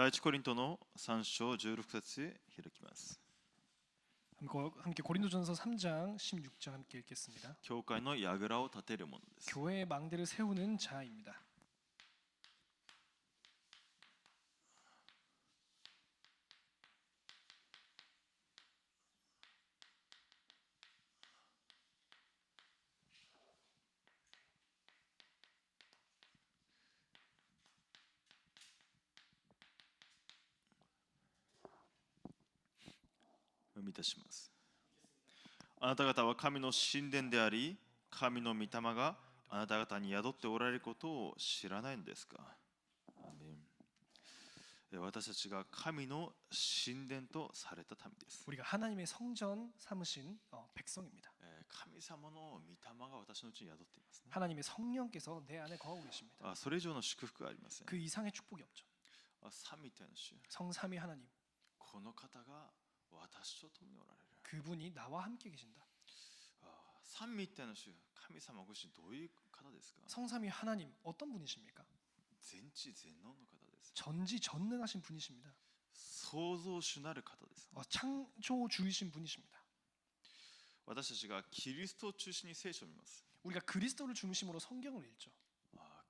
第一コリントの3章16節へ開きます。 함께 고린도전서 3장 16절 함께 읽겠습니다. 教会の櫓を立てるものです。 교회의 망대를 세우는 자입니다.あなた方は神の神殿であり、神の御霊があなた方に宿っておられることを知らないのですか。アーメン。私たちが神の神殿とされた民です。 우리가 하나님의 성전 삼으신 백성입니다. 神様の御霊が私のうちに宿っていますね。 하나님의 성령께서 내 안에 거하고 계십니다. それ以上の祝福がありません。 그 이상의 축복이 없죠. 三位一体の主、 성삼위 하나님, この方が私と共におられる。 그분이 나와 함께 계신다. 三位一体の主、神様ご自身どういう方ですか。 성삼위 하나님 어떤 분이십니까? 全知全能の方です。 전지전능하신 분이십니다. 創造主なる方です。 창조주이신 분이십니다. 私たちがキリストを中心に聖書を見ます。 우리가 그리스도를 중심으로 성경을 읽죠.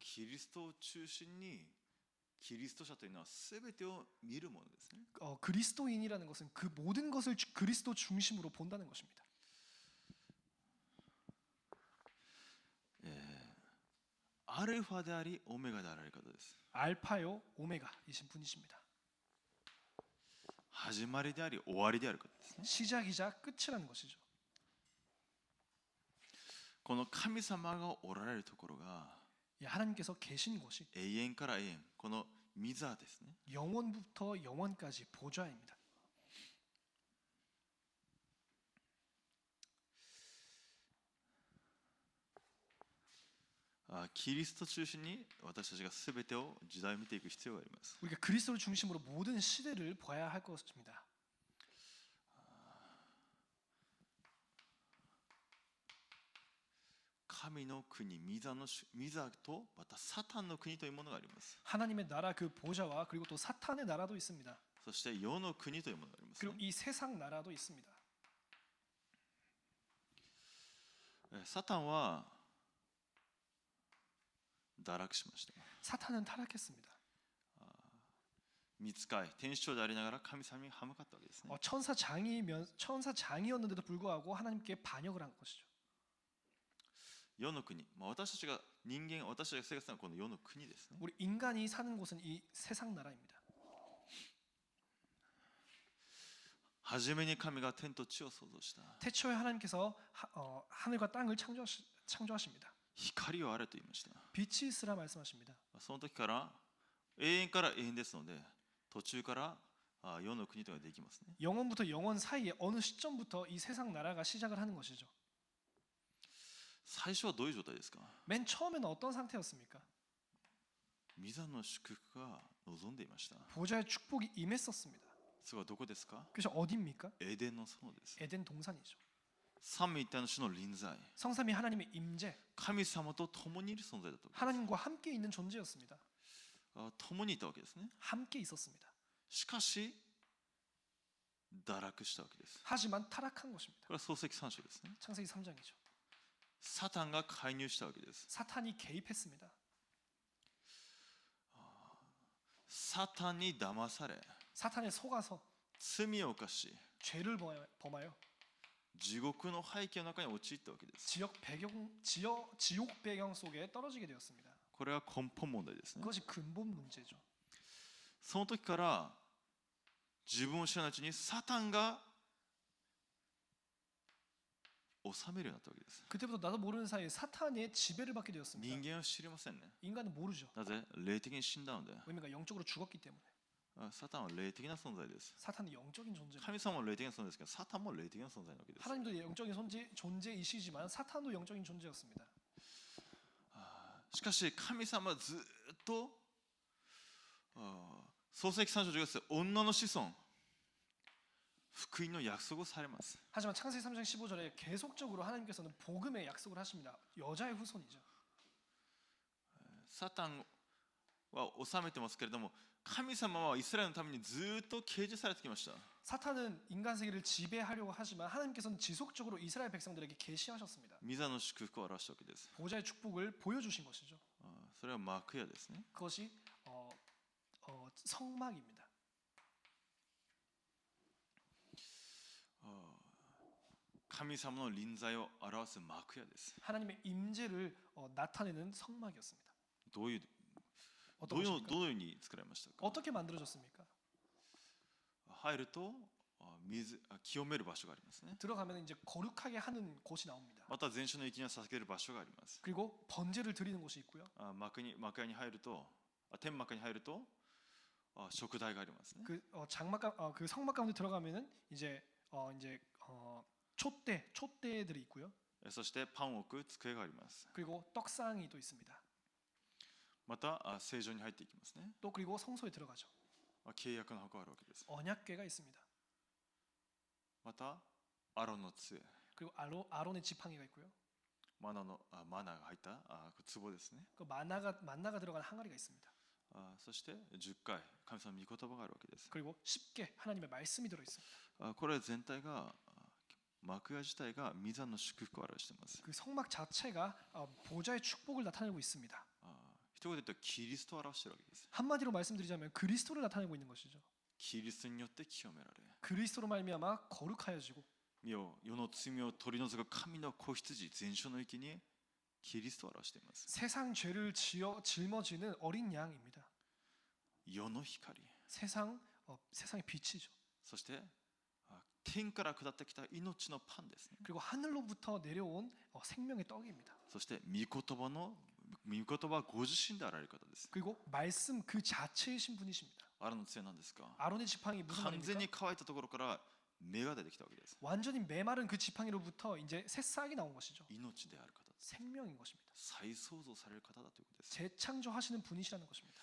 キリストを中心にキリスト者というのはすべてを見るものですね。 그리스도인이라는 것은 그 모든 것을 그리스도 중심으로 본다는 것입니다. アルファでありオメガであられる方です。 알파요 오메가이신 분이십니다. 始まりであり終わりである方ですね。 시작이자 끝이라는 것이죠. この神様がおられるところが 하나님께서 계신 곳이 永遠から永遠、この御座ですね。 영원부터 영원까지 보좌입니다. キリスト中心に私たちがすべてを時代を見ていく必要があります。 우리가 그리스도를 중심으로 모든 시대를 봐야 할 것입니다. 神の国、御座とまたサタンの国というものがあります。 하나님의 나라 그 보좌와 그리고 또 사탄의 나라도 있습니다. そして世の国というものがあります、ね。 그리고 이 세상 나라도 있습니다. サタンは堕落しました。 사탄은 타락했습니다. 御使い、天使長でありながら神様に歯向かったわけですね。 천사장이었는데도 불구하고 하나님께 반역을 한 것이죠. 世の国、私たちが人間、私たちが生活するのはこの世の国ですね。 우리 인간이 사는 곳은 이 세상 나라입니다. 初めに神が天と地を創造した。 태초에 하나님께서 하늘과 땅을 창조하십니다. 光をあれと言いました。 빛이 있으라 말씀하십니다. その時から永遠から永遠ですので、途中から世の国というのができますね。 영원부터 영원 사이에 어느 시점부터 이 세상 나라가 시작을 하는 것이죠. 最初はどういう状態ですか。 맨 처음에는 어떤 상태였습니까? 御座の祝福が望んでいました。 보좌의 축복이 임했었습니다. それはどこですか。 그래서 어디입니까? エデンの園です。 에덴 동산이죠. 三位一体の主の臨在、 성삼위 하나님의 임재, 神様と共にいる存在だと。 하나님과 함께 있는 존재였습니다. 共にいたわけですね。 함께 있었습니다. しかし堕落したわけです。 하지만 타락한 것입니다. これは創世記3章ですね。 창세기 3장이죠. サタンが介入したわけです。 사탄이 개입했습니다. サタンに騙され、 사탄에 속아서 罪を犯し、 죄를 범하여 地獄の背景の中に陥ったわけです。 지옥 배경 속에 떨어지게 되었습니다. これは根本問題ですね。 그것이 근본 문제죠. その時から自分を知らないうちにサタンが治めるようになったわけです。 그때부터 나도 모르는 사이에 사탄의 지배를 받게 人 되었습니다. 間は知りませんね。 인간은 모르죠. なぜ霊的に死んだので。 왜냐면 영적으로 죽었기 때문에. サタンは霊的な存在です。 사탄은 영적인 존재입니다. 神様も霊的な存在ですけど、サタンも霊的な存在なわけです。 하나님도 영적인 존재이시지만 사탄도 영적인 존재였습니다. しかし神様はずっと創世記3章10節、女の子孫、福音の約束をされます。 하지만 창세기 3장 15절에 계속적으로 하나님께서는 복음의 약속을 하십니다. 여자의 후손이죠. サタンは治めてますけれども、神様はイスラエルのためにずっと掲示されてきました。 사탄은 인간 세계를 지배하려고 하지만 하나님께서는 지속적으로 이스라엘 백성들에게 계시하셨습니다. 御座の祝福を表したわけです。 보좌의 축복을 보여주신 것이죠. それは幕屋ですね。 그것이 성막입니다. 神様の臨在を表す幕屋です。 하나님의 임재를 나타내는 성막이었습니다. どういう 어떤 것입니까? どのように作られましたか。 어떻게 만들어졌습니까? 入ると清める場所がありますね。 들어가면 이제 거룩하게 하는 곳이 나옵니다. また全焼の生贄を捧げる場所があります。 그리고 번제를 드리는 곳이 있고요. 幕屋に入ると天幕に入ると食台がありますね。 그 성막 가운데 들어가면은 이제 촛대들이 있고요. そしてパンを置く机があります。 그리고 떡상이 또 있습니다. また聖所に入っていきますね。 또 그리고 성소에 들어가죠. 契約の箱があるわけです。 언약궤가 있습니다. またアロンの杖、 그리고 아론의 지팡이가 있고요. マナが入った壺ですね。 그 만나가 들어간 항아리가 있습니다. そして10回神様の御言葉があるわけです。 그리고 10개 하나님의 말씀이 들어 있습니다. これ全体が幕屋自体が御座の祝福を表しています。 그 성막 자체가 보좌의 축복을 나타내고 있습니다. 一言で言うとキリストを表しているわけです。 한마디로 말씀드리자면 그리스도를 나타내고 있는 것이죠. キリストによって清められ、 그리스도로 말미암아 거룩하여지고 世の罪を取り除く神の子羊全焼の域にキリストを表しています。 세상 죄를 짊어지는 어린 양입니다. 世の光、 세상의 빛이죠. そして天から下ってきた命のパンですね。 그리고 하늘로부터 내려온 생명의 떡입니다. そして御言葉はご自身であられる方です。 그리고 말씀 그 자체이신 분이십니다. アロンの杖なんですか。 아론의 지팡이 무슨 完全 말입니까? に乾いたところから芽が出てきたわけです。 완전히 메마른 그 지팡이로부터 이제 새싹이 나온 것이죠. 命である方です。 생명인 것입니다. 再創造される方だということです。 재창조하시는 분이시라는 것입니다.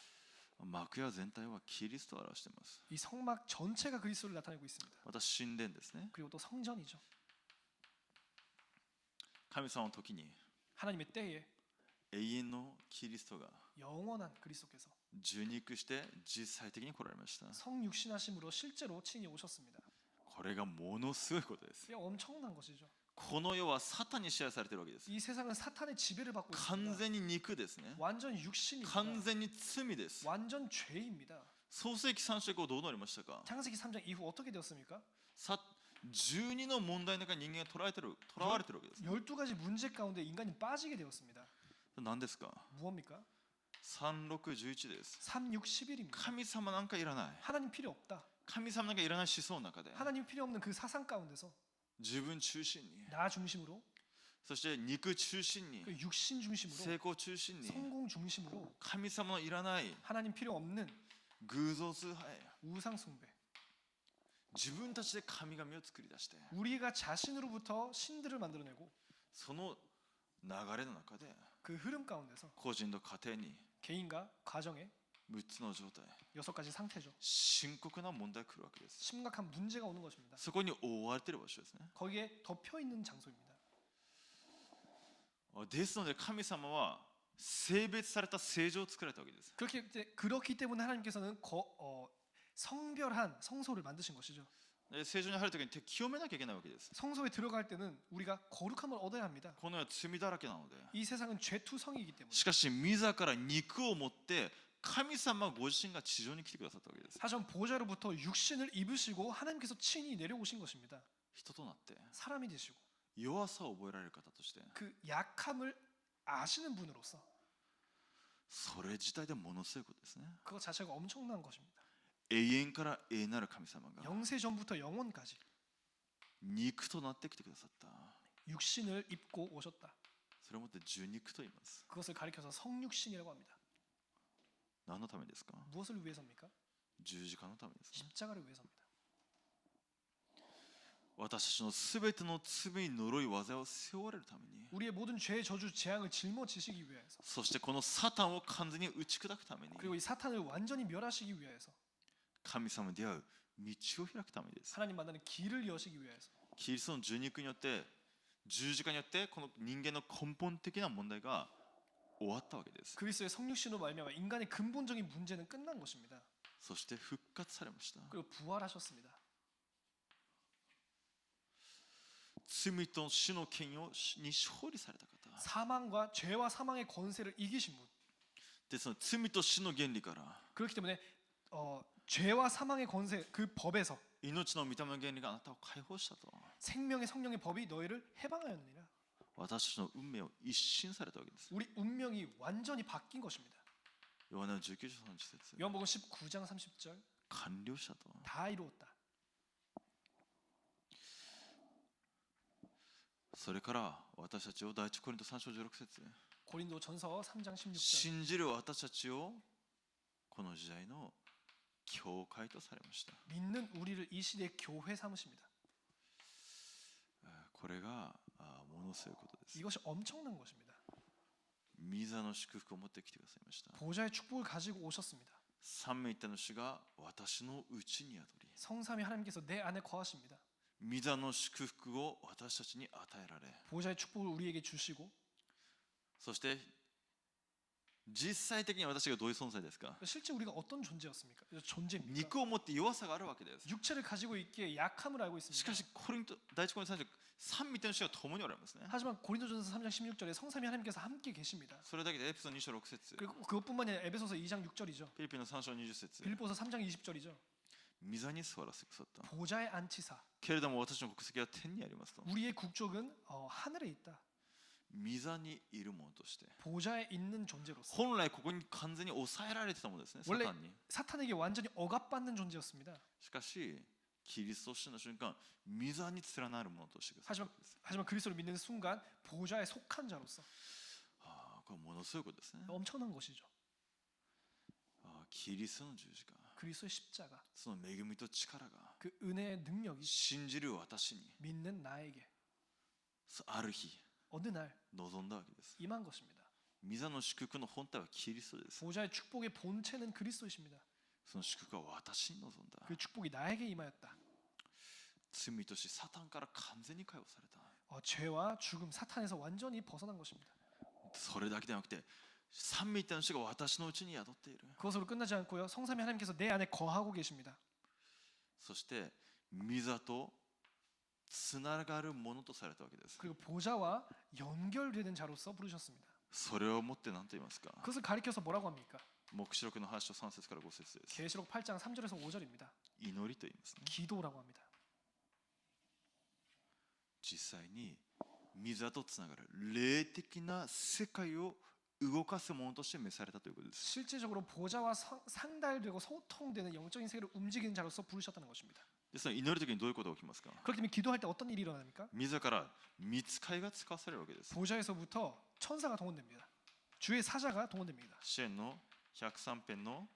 幕屋全体はキリストを表しています。 이 성막 전체가 그리스도를 나타내고 있습니다. また神殿ですね。 그리고 또 성전이죠. 神様の時に 하나님의 때에 永遠のキリストが 영원한 그리스도께서 受肉して実際的に来られました。 성육신하심으로 실제로 친히 오셨습니다. これがものすごいことです。 이게 엄청난 것이죠. この世はサタンに支配されているわけです。 이 세상은 사탄의 지배를 받고 完 있습니다. 全に肉ですね。 완전 육신입니다. 完全に罪です。 완전 죄입니다. 創世記3章以降どうなりましたか。 창세기 3장 이후 어떻게 되었습니까? 12の問題の中に人間がとらわれているわけです。 12가지 문제 가운데 인간이 빠지게 되었습니다. 何ですか。 무엇입니까? 3611です。 3611입니다. 神様なんかいらない。 하나님 필요 없다. 神様なんかいらない思想の中で 하나님 필요 없는 그 사상 가운데서 自分中心に、 나 중심으로 そして肉中心に、 그 육신 중심으로 成功中心に、 성공 중심으로 神様のいらない 하나님 필요 없는 偶像崇拝、 우상 숭배. 自分たちで神々を作り出して、 우리가 자신으로부터 신들을 만들어내고 その流れの中で 그 흐름 가운데서 個人と家庭に 개인과 가정에 6つの状態、 6가지 상태죠. 深刻な問題が来るわけです。 심각한 문제가 오는 것입니다. そこに覆われている場所ですね。 거기에 덮여 있는 장소입니다. ですので神様は性別された聖女を作られたわけです。 그렇기 때문에 하나님께서는 성별한 성소를 만드신 것이죠. 聖女に入るときに清めなきゃいけないわけです。 성소에 들어갈 때는 우리가 거룩함을 얻어야 합니다. この世は罪だらけなので。 이 세상은 죄투성이기 때문에. しかし自ら肉を持って神様ご自身が地上に来てくださったわけです。 하지만 보좌로부터 육신을 입으시고 하나님께서 친히 내려오신 것입니다. 人となって 사람이 되시고 弱さを覚えられる方として、 그 약함을 아시는 분으로서 それ自体でものすごいことですね。 그것 자체가 엄청난 것입니다. 永遠から永遠なる神様が 영세 전부터 영원까지 肉となってきてくださった。 육신을 입고 오셨다. それをもって受肉と言います。 그것을 가리켜서 성육신이라고 합니다. 何のためですか。 무엇을 위해서입니까? 十字架のためですね。 십자가를 위해서입니다. 私たちのすべての罪呪い技を背負われるために、 우리의 모든 죄 저주 재앙을 짊어지시기 위해서 そしてこのサタンを完全に打ち砕くために、 그리고 이 사탄을 완전히 멸하시기 위해서 神様に出会う道を開くためです。 하나님 만나는 길을 여시기 위해서 キリストの受肉によって十字架によってこの人間の根本的な問題が終わったわけです。 그리스도의 성육신으로 말미암아 인간의 근본적인 문제는 끝난 것입니다. そして復活されました。 그리고 부활하셨습니다. 罪と死の権威に勝利された方 사망과 죄와 사망의 권세를 이기신 분. で、その罪と死の原理から 그렇기 때문에 죄와 사망의 권세 그 법에서 命の御霊の原理があなたを解放したと 생명의 성령의 법이 너희를 해방하였느니라. 私たちの運命を一新されたわけです。 우리 운명이 완전히 바뀐 것입니다. ヨハネの19章30節 요한복음 19장 30절 完了したと。 다 이루었다. それから私たちを第一コリント3章16節 고린도전서 3장 16절 信じる私たちをこの時代の教会とされました。 믿는 우리를 이 시대의 교회 삼으십니다. これがものすごいことです。 이것이 엄청난 것입니다. 御座の祝福を持ってきてくださいました。 보좌의 축복을 가지고 오셨습니다. 三位一体の主が私のうちに宿り、 성삼위 하나님께서 내 안에 거하십니다. 御座の祝福を私たちに与えられ、 보좌의 축복을 우리에게 주시고 そして実際的に私がどういう存在ですか？ 실제 우리가 어떤 존재였습니까? 존재입니까? 肉を持って弱さがあるわけです。 육체를 가지고 있기에 약함을 알고 しか 있습니다. し第一コリント3章三位一体の主が共におられますね。 하지만 고린도전서 3장 16절에 성삼위 하나님께서 함께 계십니다. それだけでエペソ2章6節 그리고 그것뿐만이 아니라 에베소서 2장 6절이죠. フィリピンの3章20節 빌립보서 3장 20절이죠. 御座に座らせてくださった。 보좌에 앉히사. けれども私の国籍は天にありますと。 우리의 국적은 하늘에 있다. 御座にいるものとして、 보좌에 있는 존재로서. 本来ここに完全に抑えられてたものですね、サ 원래 タンに。 사탄에게 완전히 억압받는 존재였습니다. しかしキリストを信の瞬間、御座に連なるものとしてください。 하지만 그리스도를 믿는 순간 보좌에 속한 자로서 これものすごいことですね。 엄청난 것이죠. キリストの十字架、 그리스도의 십자가, その恵みと力が 그 은혜의 능력이 信じる私に 믿는 나에게 ある日 어느 날 望んだわけです。 임한 것입니다. 御座の祝福の本体はキリストです。 보좌의 축복의 본체는 그리스도이십니다. その祝福は私に望んだ。 그 축복이 나에게 임하였다. 罪としサタンから完全に解放された。 죄와 죽음, 사탄에서 완전히 벗어난 것입니다. それだけではなくて、三位一体の主が私のうちに宿っている。 그것으로 끝나지 않고요. 성삼위 하나님께서 내 안에 거하고 계십니다. そして御座とつながるものとされたわけです。 그리고 보좌와 연결되는 자로서 부르셨습니다. それをもって何と言いますか？ 그것을 가리켜서 뭐라고 합니까? 黙示録の8章3節から5節です。 계시록 8장 3절에서 5절입니다. 祈りと言いますね。 기도라고 합니다. 実際に御座とつながる霊的な世界を動かすものとして召されたということです。 실제적으로 보좌와 상달되고 소통되는 영적인 세계를 움직이는 자로서 부르셨다는 것입니다. で、その祈るときにどういうことが起きますか？ 그렇기 때문에 기도할 때 어떤 일이 일어납니까? 御座から御使いが使わされるわけです。 보좌에서부터 천사가 동원됩니다. 주의 사자가 동원됩니다. 詩篇の103編の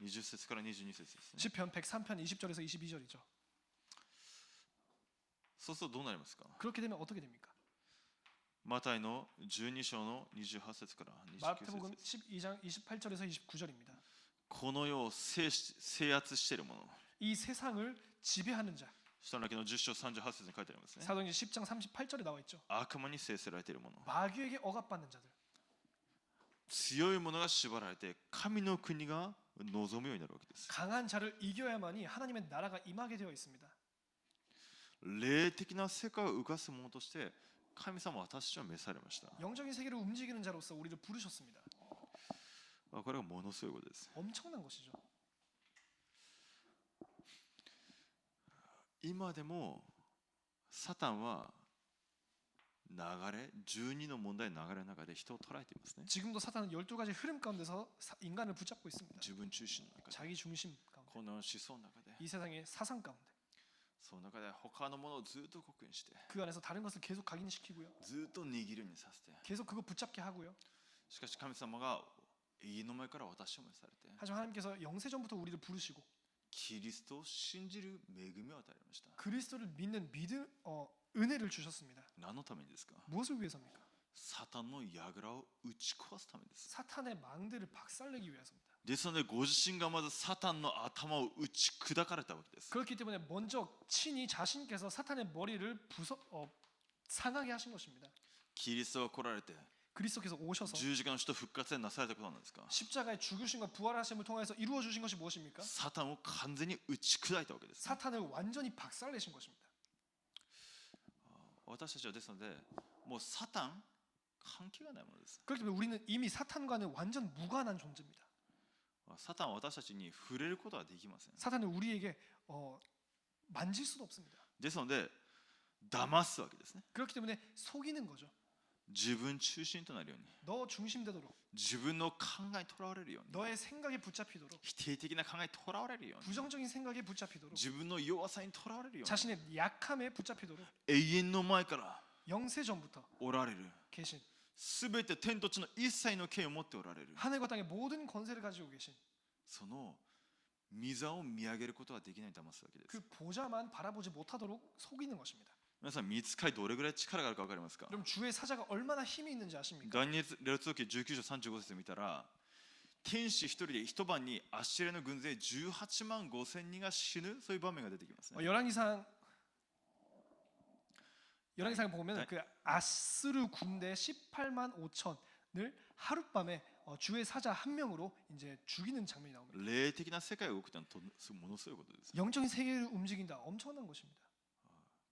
20節から22節ですね。 시편 103편 20절에서 22절이죠. そうするとどうなりますか？ 그렇게 되면 어떻게 됩니까? マタイの12章の28節から29 마태복음 節。 12장 28절에서 29절입니다. この世を制圧しているもの。 이 세상을 지배하는 자. 使徒の記の10章38節に書いてありますね。 사도행전 10장 38절에 나와 있죠. 悪魔に制せられているもの。 마귀에게 억압받는 자들. 強いものが縛られて神の国が望むようになるわけです。 강한 자를 이겨야만이 하나님의 나라가 임하게 되어 있습니다. 霊的な世界を動かすものとして神様は私たちを召されました。 영적인 세계를 움직이는 자로서 우리를 부르셨습니다. これがものすごいことです。 엄청난 것이죠. 今でもサタンは流れ、12の問題の流れの中で人を捉えていますね。 지금도 사탄은 12가지 흐름 가운데서 인간을 붙잡고 있습니다. 自分中心の中で、 자기 중심 가운데. この思想の中で、 이 세상의 사상 가운데. その中で他のものをずっと刻印して、 그 안에서 다른 것을 계속 각인시키고요. ずっと握るようにさせて、 계속 그거 붙잡게 하고요. しかし神様が家の前から私を召されて、 하지만 하나님께서 영세전부터 우리를 부르시고 キリストを信じる恵みを与えました。 그리스도를 믿는 은혜를 주셨습니다. 何のためにですか？ 무엇을 위해서입니까? サタンの櫓を打ち壊すためです。 사탄의 망대를 박살내기 위해서입니다. ですのでご自身がまずサタンの頭を打ち砕かれたわけです。 그렇기 때문에 먼저 친히 자신께서 사탄의 머리를 상하게 하신 것입니다. キリストが来られて、 그리스도께서 오셔서 十字架の死と復活でなされたことなんですか。 십자가의 죽으심과 부활하심을 통해서 이루어 주신 것이 무엇입니까? サタンを完全に打ち砕いたわけです。 사탄을 완전히 박살내신 것입니다. 私たちはですので、もうサタン関係がないものです。 그렇기 때문에 우리는 이미 사탄과는 완전 무관한 존재입니다. サタンは私たちに触れることはできません。 사탄은 우리에게 만질 수도 없습니다. ですので、騙すわけですね。 그렇기 때문에 속이는 거죠. 自分中心となるように、 너 중심되도록, 自分の考えにとらわれるように、 너의 생각에 붙잡히도록, 否定的な考えにとらわれるように、 부정적인 생각에 붙잡히도록, 自分の弱さにとらわれるように、 자신의 약함에 붙잡히도록 永遠の前から 영세전부터 おられる、 계신 すべて天と地の一切の権を持っておられる、 하늘과 땅의 모든 권세를 가지고 계신 その御座を見上げることはできない騙すわけです。 그 보좌만 바라보지 못하도록 속이는 것입니다. 皆さん、御使いどれぐらい力があるか分かりますか。 그럼 주의 사자가 얼마나 힘이 있는지 아십니까? ダニエル列王記19章35節見たら、天使一人で一晩にアッシリアの軍勢18万5千人が死ぬ、そういう場面が出てきますね。 열왕기상 보면 그 아스르 군대 18만 5천을 하룻밤에 주의 사자 한 명으로 이제 죽이는 장면이 나옵니다. 霊的な世界が動くというのはものすごいことです。 영적인 세계를 움직인다. 엄청난 것입니다.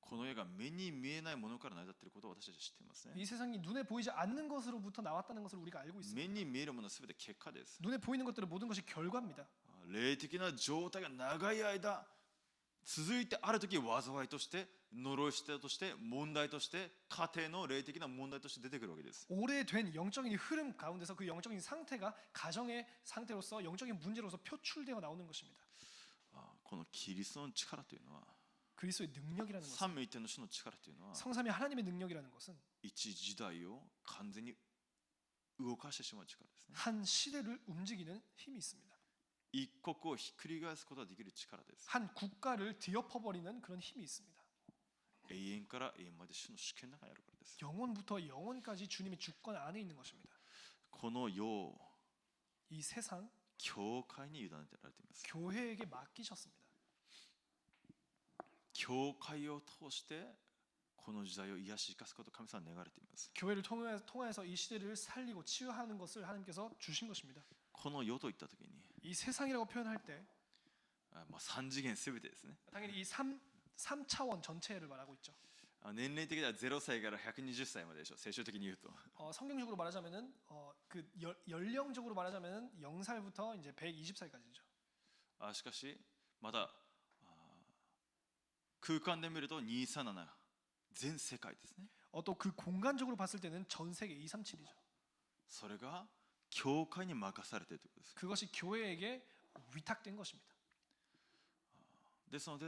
この世が目に見えないものから成り立っていることを私たちは知っていますね。 이 세상이 눈에 보이지 않는 것으로부터 나왔다는 것을 우리가 알고 있습니다. 目に見えるものはすべて結果です。 눈에 보이는 것들은 모든 것이 결과입니다. 霊的な状態が長い間続いて、ある時災いとして呪いとして問題として家庭の霊的な問題として出てくるわけです。 오래된 영적인 흐름 가운데서 그 영적인 상태가 가정의 상태로서 영적인 문제로서 표출되어 나오는 것입니다. このキリストの力というのは、 그리스도의 능력이라는 것은, 三位一体の主の力というのは、 성삼위 하나님의 능력이라는 것은 一時代を完全に動かしてしまう力ですね。 한 시대를 움직이는 힘이 있습니다. 一国をひっくり返すことができる力です。 한 국가를 뒤엎어버리는 그런 힘이 있습니다. 永遠から永遠まで主の主権の中にあるからです。 영원부터 영원까지 주님의 주권 안에 있는 것입니다. この世、 이 세상 教会に委ねられています。 교회에게 맡기셨습니다. 教会を通してこの時代を癒し生かすことを神様は願われています。 교회를 통해서 이 시대를 살리고 치유하는 것을 하나님께서 주신 것입니다. この世といったときに、 이 세상이라고 표현할 때 3次元すべてですね。 당연히 이 3차원 전체를 말하고 있죠. 年齢的には0歳から120歳まででしょ、聖書的に言うと。 성경적으로 말하자면은 그 연령적으로 말하자면은 0살부터 이제 120살까지죠. しかしまだ空間で見ると237、全世界ですね。 또 그 공간적으로 봤을 때는 전 세계 237이죠. それが教会に任されているということです。 그것이 교회에게 위탁된 것입니다. ですので、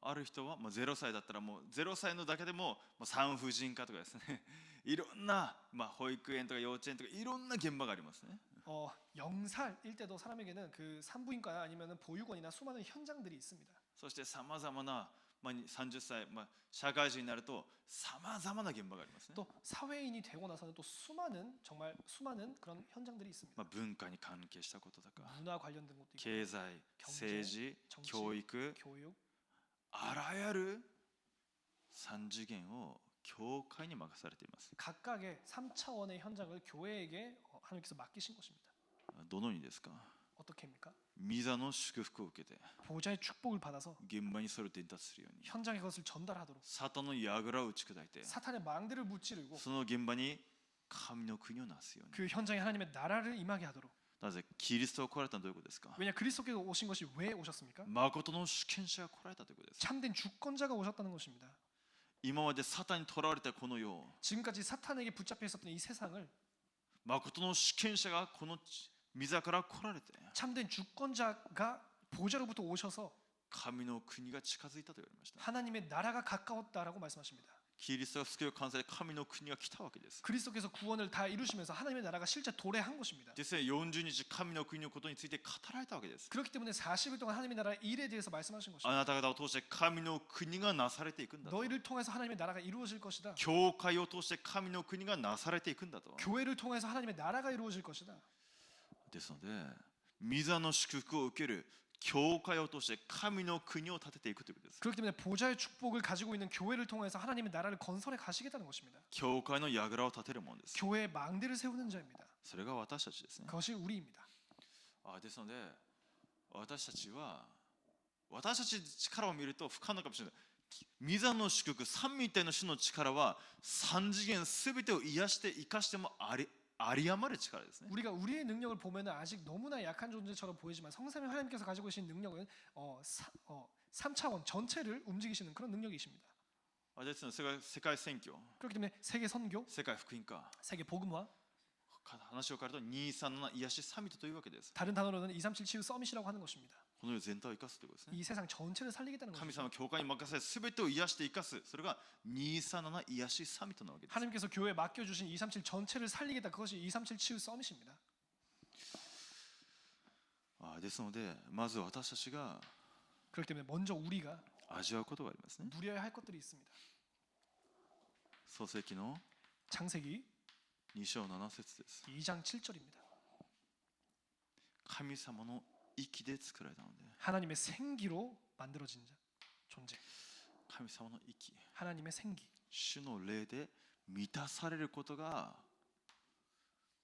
ある人はもう0歳だったらもう0歳のだけでも産婦人科とかですね、いろんな保育園とか幼稚園とかいろんな現場がありますね。 0살일 때도 사람에게는 그 산부인과 아니면은 보육원이나 수많은 현장들이 있습니다. そしてさまざまな30歳、社会人になるとさまざまな現場がありますね。 또 사회인이 되고 나서는 또 정말 수많은 그런 현장들이 있습니다. 文化に関係したこととか、 문화 관련된 것도 있고, 経済、政治、 정치, 教育、 교육, あらゆる3次元を教会に任されています。 각각의 3차원의 현장을 교회에게 하나님께서 맡기신 것입니다. どのようにですか。 어떻게입니까? 御座の祝福を受けて 보좌의 축복을 받아서 現場にそれを伝達するように、 현장에 그것을 전달하도록 サタンの櫓を打ち砕いて 사탄의 망대를 무찌르고 その現場に神の国をなすように。 그 현장에 하나님의 나라를 임하게 하도록. なぜキリストが来られたのはどういうことですか。 왜냐 그리스도께서 오신 것이 왜 오셨습니까? 誠の主権者が来られたということです。 참된 주권자가 오셨다는 것입니다. 今までサタンに囚われたこの世、 지금까지 사탄에게 붙잡혀 있었던 이 세상을 誠の主権者がこの御座から来られて 참된 주권자가 보좌로부터 오셔서 神の国が近づいたと言われました。 하나님의 나라가 가까웠다라고 말씀하십니다. キリストが救いを完成で神の国が来たわけです。 그리스도께서 구원을 다 이루시면서 하나님의 나라가 실제 도래한 것입니다. 実際40日神の国のことについて語られたわけです。 그렇기 때문에 40일 동안 하나님의 나라의 일에 대해서 말씀하신 あ 것입니다. なた方を通して神の国がなされていくんだと。 너희를 통해서 하나님의 나라가 이루어질 것이다. 教会を通して神の国がなされていくんだと。 교회를 통해서 하나님의 나라가 이루어질 것이다. ですので、御座の祝福を受ける教会を通して神の国を建てていくということです。 그렇기 때문에 보좌의 축복을 가지고 있는 교회를 통해서 하나님의 나라를 건설해 가시겠다는 것입니다. 教会の櫓を建てるものです。 교회의 망대를 세우는 자입니다. それが私たちですね。 그것이 우리입니다. ですので私たちは私たちの力を見ると不可能かもしれない。御座の祝福三位一体の主の力は三次元すべてを癒して生かしてもあり余る力ですね。 우리가 우리의 능력을 보면은 아직 너무나 약한 존재처럼 보이지만 성삼위 하나님께서 가지고 계신 능력은 3차원 전체를 움직이시는 그런 능력이십니다. ですので世界選挙、 그렇기 때문에 세계 선교, 世界福音化、 세계 복음화, 話を変えると237癒しサミットというわけです。 다른 단어로는 237 치유 서밋이라고 하는 것입니다. この世全体を生かすということですね。 이 세상 전체를 살리겠다는 神 것입니다. 様教会に任せすべてを癒して生かす、それが237癒しサミットなわけです。 하나님께서 교회에 맡겨주신 237 전체를 살리겠다. 그것이 237 치유 서밋입니다. ですのでまず私たちが 그렇기 때문에 먼저 우리가 味わうことがありますね。 누려야 할 것들이 있습니다. 創世記の 창세기 2章7節です。 2장 7절입니다. 神様の息で作られたので、 하나님의 생기로 만들어진 존재. 神様の息、 하나님의 생기. 主の霊で満たされることが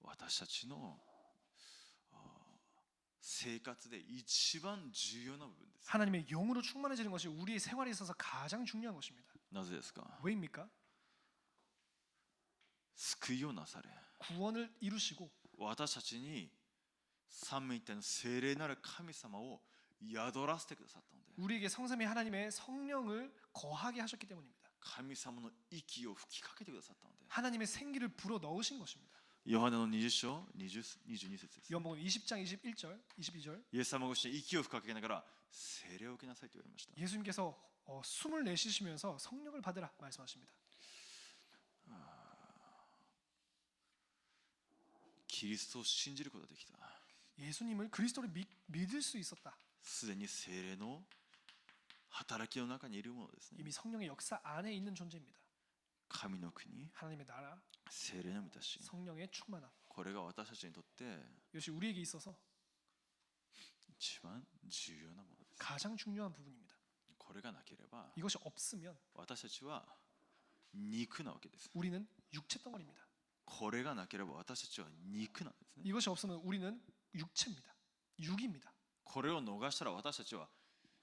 私たちの生活で一番重要な部分です。 하나님의 영으로 충만해지는 것이 우리의 생활에 있어서 가장 중요한 것입니다. なぜですか？ 왜입니까? 救いをなされ、 구원을 이루시고 私たちに三位一体の聖霊なる神様を宿らせてくださったので、 우리에게 성삼위 하나님의 성령을 거하게 하셨기 때문입니다. 神様の息を吹きかけてくださったので、 하나님의 생기를 불어 넣으신 것입니다. ヨハネの20章22節です。 요한복음 20장 21절, 22절. イエス様ご自身息を吹きかけながら聖霊を受けなさいと言われました。 예수님께서 숨을 내쉬시면서 성령을 받으라 말씀하십니다. キリストを信じることができた。 예수님을 그리스도를 믿을 수 있었다. すでに聖霊の働きの中にいるものですね。 이미 성령의 역사 안에 있는 존재입니다. 神の国、 하나님의 나라, 聖霊の満たし、 성령의 충만함. これが私たちにとって 이것이 우리에게 있어서 一番重要なものです。 가장 중요한 부분입니다. これがなければ 이것이 없으면 私たちは肉なわけです。 우리는 육체 덩어리입니다. これがなければ私たちは肉なんですね。 이것이 없으면 우리는 육체입니다. 육입니다. これを逃したら私たちは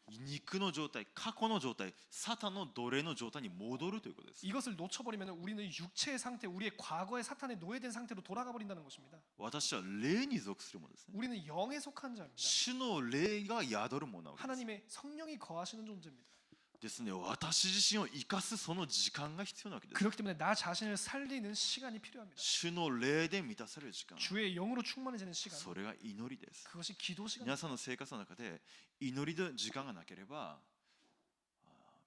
肉の状態、過去の状態、サタンの奴隷の状態に戻るということです。 이것을 놓쳐버리면 우리는 육체의 상태, 우리의 과거의 사탄에 노예된 상태로 돌아가 버린다는 것입니다. 私は霊に属するものですね。 우리는 영에 속한 자입니다. 主の霊が宿るものなわけです。 하나님의 성령이 거하시는 존재입니다. ですね、私自身を生かすその時間が必要なわけです。 그렇기 때문에 나 자신을 살리는 시간이 필요합니다. 主の霊で満たされる時間、 주의 영으로 충만해지는 시간. それが祈りです。 그것이 기도 시간. 皆さんの生活の中で祈りの時間がなければ、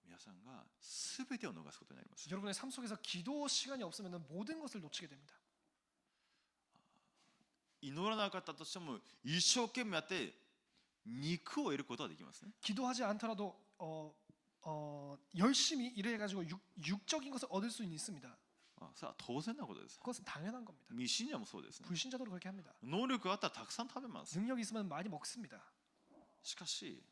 皆さんが全てを逃すことになります。 여러분의 삶 속에서 기도 시간이 없으면 모든 것을 놓치게 됩니다. 祈らなかったとしても一生懸命やって肉を得ることはできますね。 기도하지 않더라도 열심히 일해가지고 육적인 것을 얻을 수는 있습니다. さあ当然なことです。 그것은 당연한 겁니다. 未信者もそうですね。 불신자도 그렇게 합니다. 能力があったらたくさん食べます。 능력이 있으면 많이 먹습니다. しかし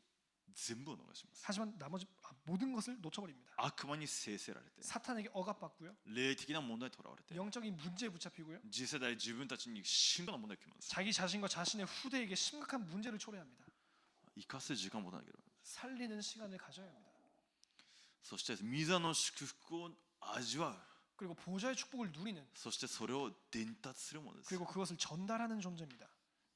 全部を逃します。 하지만 나머지 모든 것을 놓쳐버립니다. 悪魔に制せられて、 사탄에게 억압받고요. 霊的な問題にとらわれて、 영적인 문제에 붙잡히고요. 次世代自分たちに深刻な問題を決めます。 자기 자신과 자신의 후대에게 심각한 문제를 초래합니다. 生かす時間を持たなければ。 살리는 시간을 가져야 합니다. そして御座の祝福を味わう。 그리고 보좌의 축복을 누리는, そしてそれを伝達するものです。 그리고 그것을 전달하는 존재입니다.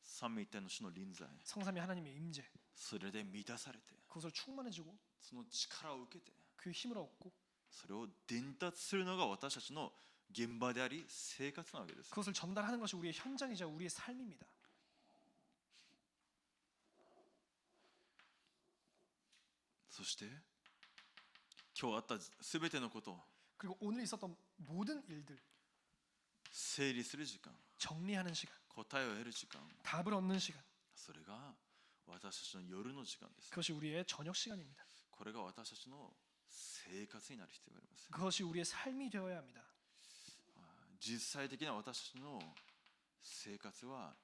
三位一体の主の臨在、 성삼위 하나님의 임재, それで満たされて、 그것을 충만해지고 その力を受けて、 그 힘을 얻고 それを伝達するのが私たちの現場であり生活なわけです。 그것을 전달하는 것이 우리의 현장이자 우리의 삶입니다. そして今日あったすべてのことを 그리고 오늘 있었던 모든 일들 整理する時間、 정리하는 시간, 答えを得る時間、 답을 얻는 시간, それが私たちの夜の時間です。 그것이 우리의 저녁 시간입니다. これが私たちの生活になる必要があります。 그것이 우리의 삶이 되어야 합니다. 実際的な私たちの生活は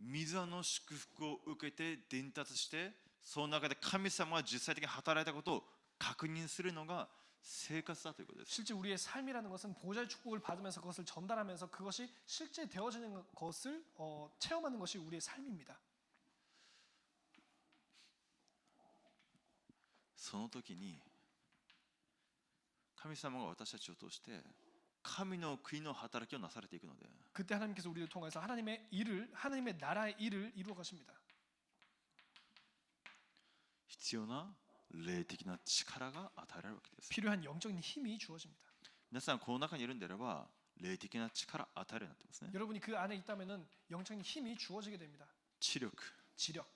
御座の祝福を受けて伝達してその中で神様が実際的に働いたことを確認するのが生活だということです。 실제 우리의 삶이라는 것은 보좌의 축복을 받으면서 그것을 전달하면서 그것이 실제 되어지는 것을 체험하는 것이 우리의 삶입니다. その時に神様が私たちを通して神の国の働きをなされていくので 그때 하나님께서 우리를 통해서 하나님의 일을 하나님의 나라의 일을 이루어 가십니다. 必要な霊的な力が与えられるわけです。 필요한 영적인 힘이 주어집니다. 皆さんこの中にいるんであれば霊的な力与えられるようになってますね。 여러분이 그 안에 있다면은 영적인 힘이 주어지게 됩니다. 知力、 지력,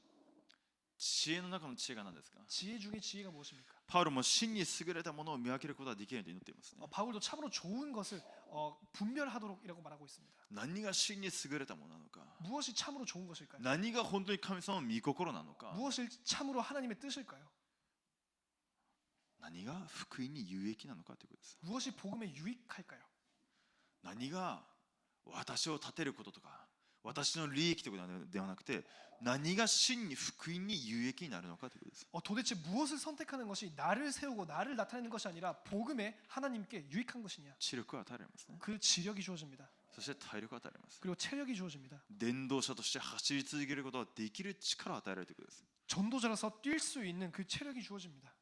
知恵の中の知恵が何ですか？ 지혜 중에 지혜가 무엇입니까? パウロも真に優れたものを見分けることができるように祈っていますね。 바울도 참으로 좋은 것을 분별하도록이라고 말하고 있습니다. 何が真に優れたものなのか、 무엇이 참으로 좋은 것일까요? 何が本当に神様の御心なのか、 무엇이 참으로 하나님의 뜻일까요? 何が福音に有益なのかということです。 무엇이 복음에 유익할까요? 何が私を立てることとか私の利益ということではなくて何が真に福音に有益になるのかということです。 도대체 무엇을 선택하는 것이 나를 세우고 나를 나타내는 것이 아니라 복음에 하나님께 유익한 것이냐? 知力が与えられますね。 그 지력이 주어집니다. そして体力が与えられます。 그리고 체력이 주어집니다. 伝道者として走り続けることができる力を与えられるということです。 전도자라서 뛸 수 있는 그 체력이 주어집니다.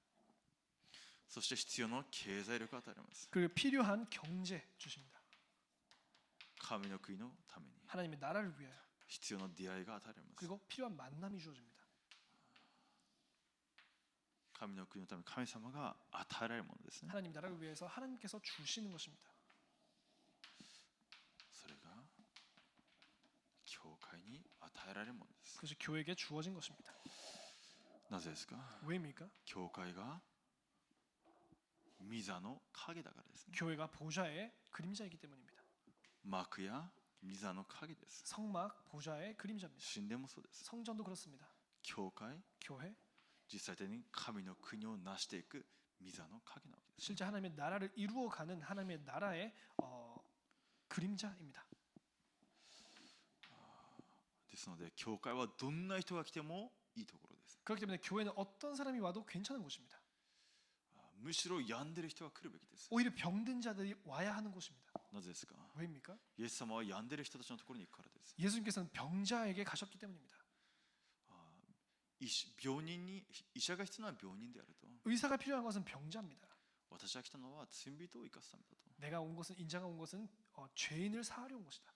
そして必要な経済力が与えられます。 그리고 필요한 경제 주십니다. 神の国のために 하나님의 나라를 위하여. 必要な出会いが与えられます。 그리고 필요한 만남이 주어집니다. 神の国のために神様が与えられるものですね。 하나님 나라를 위해서 하나님께서 주시는 것입니다. それが教会に与えられるものです。 그것이 교회에게 주어진 것입니다. なぜですか？ 왜입니까? 教会が御座の影だからですね。 교회가 보좌의 그림자이기 때문입니다. 幕や御座の影です。 성막 보좌의 그림자입니다. 神殿もそうです。 성전도 그렇습니다. 教会、 교회 実際的に神の国を成していく御座の影なわけです。 실제 하나님의 나라를 이루어가는 하나님의 나라의 그림자입니다. ですので教会はどんな人が来てもいいところです。 그렇기 때문에 교회는 어떤 사람이 와도 괜찮은 곳입니다. むしろ病んでる人が来るべきです。 오히려 병든 자들이 와야 하는 곳입니다. なぜですか？ 왜입니까? イエス様は病んでる人たちのところに行くからです。 예수님께서는 병자에게 가셨기 때문입니다. 病人に医者が必要な病人であると。 의사가 필요한 것은 병자입니다. 私が来たのは罪人を生かすためだと。 내가 온 것은 인자가 온 것은 죄인을 사하려 온 것이다.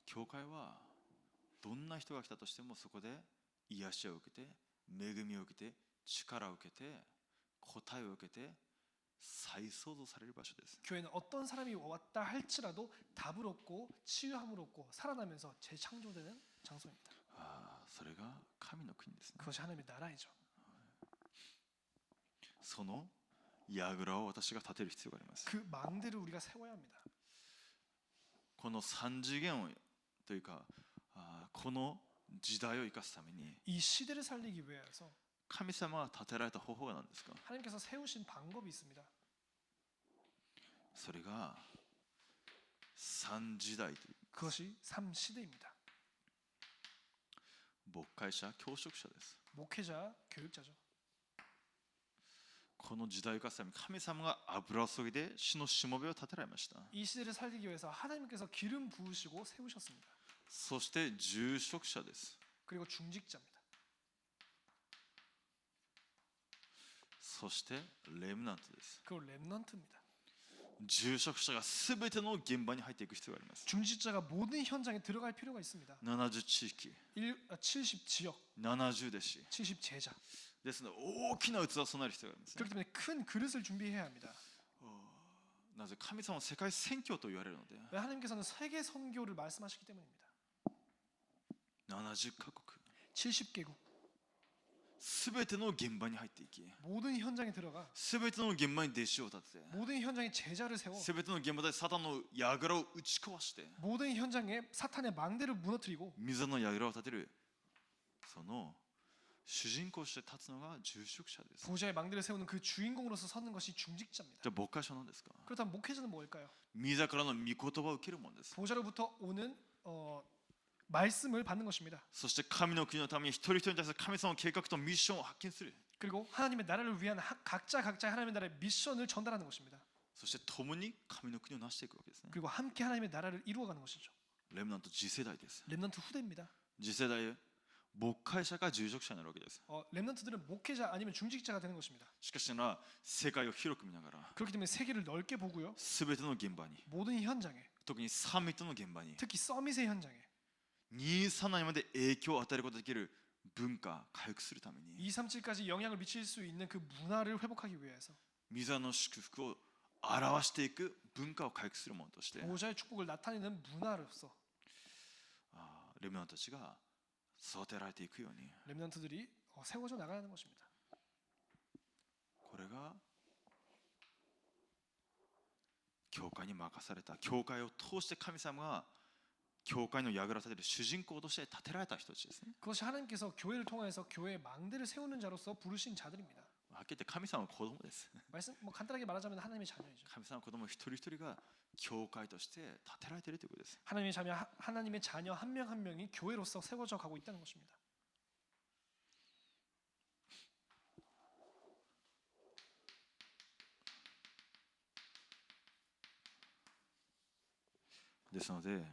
教会はどんな人が来たとしてもそこで癒しを受けて恵みを受けて力を受けて答えを受けて再創造される場所です。 교회는 어떤 사람이 왔다 할지라도 답을 얻고 치유함을 얻고 살아나면서 재창조되는 장소입니다. それが神の国ですね。 그것이 하나님의 나라이죠. その櫓を私が建てる必要があります。 그 망대를 우리가 세워야 합니다. この三次元をというかこの時代を生かすために 이 시대를 살리기 위해서 神様が建てられた方法が何ですか？ 하나님께서 세우신 방법이 있습니다. それが三時代という 그것이 3시대입니다. 牧会者教職者です。 목회자, 교육자죠. この時代を生かすために神様が油を注いで主のしもべを立てられました。 이 시대를 살리기 위해서 하나님께서 기름 부으시고 세우셨습니다. そして住職者です。 그리고 중직자입니다. そしてレムナントです。 그리고 렘넌트입니다. 住職者がすべての現場に入っていく必要があります。 중직자가 모든 현장에 들어갈 필요가 있습니다. 70地域、 70 지역, 70弟子 70 제자. ですので大きな器を備える必要がありますね。 그렇기 때문에 큰 그릇을 준비해야 합니다. なぜ神様は世界宣教と言われるので 왜 하나님께서는 세계 선교를 말씀하시기 때문입니다. 70カ国 70개국 すべての現場に入っていき 모든 현장에 들어가 すべての現場に弟子を立てて 모든 현장에 제자를 세워 すべての現場でサタンの櫓を打ち壊して 모든 현장에 사탄의 망대를 무너뜨리고 水の櫓を立てるその主人公として立つのが住職者です。 보좌의 망대를 세우는 그 주인공으로서 서는 것이 중직자입니다. じゃあ牧会者なんですか？ 그렇다면 목회자는 뭘까요? 御座からの御言葉を受けるものです。 보좌로부터 오는 말씀을 받는 것입니다. そして神の国のために一人一人に対する神様の計画とミッションを発見する。 그리고 하나님의 나라를 위한 각자 하나님의 나라의 미션을 전달하는 것입니다. そして共に神の国を成していくわけですね。 그리고 함께 하나님의 나라를 이루어가는 것이죠. レムナント次世代です。 렘넌트 후대입니다. 次世代へ牧会者か従属者になるわけです。 렘넌트들은 목회자 아니면 중직자가 되는 것입니다. しかしながら世界を広く見ながら 그렇기 때문에 세계를 넓게 보고요. 全ての現場に 모든 현장에, 特にサミットの現場に 특히 서밋의 현장에 237まで影響を与えることができる文化回復するために 237까지 영향을 미칠 수 있는 그 문화를 회복하기 위해서 御座の祝福を表していく文化を回復するものとして 보좌의 축복을 나타내는 문화로서 レムナントたちが育てられていくように 렘넌트들이 세워져 나가는 것입니다. これが教会に任された教会を通して神様が教会の櫓を立てる主人公として立てられた人たちですね。 그것이 하나님께서 교회를 통해서 교회의 망대를 세우는 자로서 부르신 자들입니다. はっきり言って神様の子供です。 말씀 간단하게 말하자면 하나님의 자녀이죠. 神様の子供一人一人が教会として立てられているということです。 하나님의 자녀 한 명 한 명이 교회로서 세워져 가고 있다는 것입니다. ですので、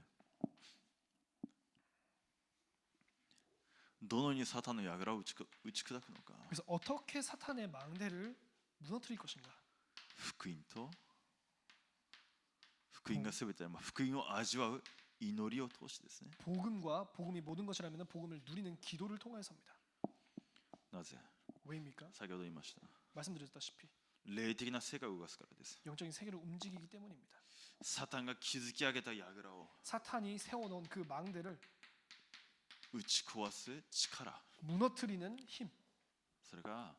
どのようにサタンの櫓を打ち砕くのか、 그래서 어떻게 사탄의 망대를 무너뜨릴 것인가? 福音と福音が全て、福音を味わう祈りを通してですね。 복음과 복음이 모든 것이라면 복음을 누리는 기도를 통해서입니다. なぜ？ 왜입니까? 先ほど言いました。 말씀드렸다시피 霊的な世界を動かすからです。 영적인 세계를 움직이기 때문입니다. サタンが築き上げた櫓を 사탄이 세워놓은 그 망대를 打ち壊す力、 무너뜨리는 힘, それが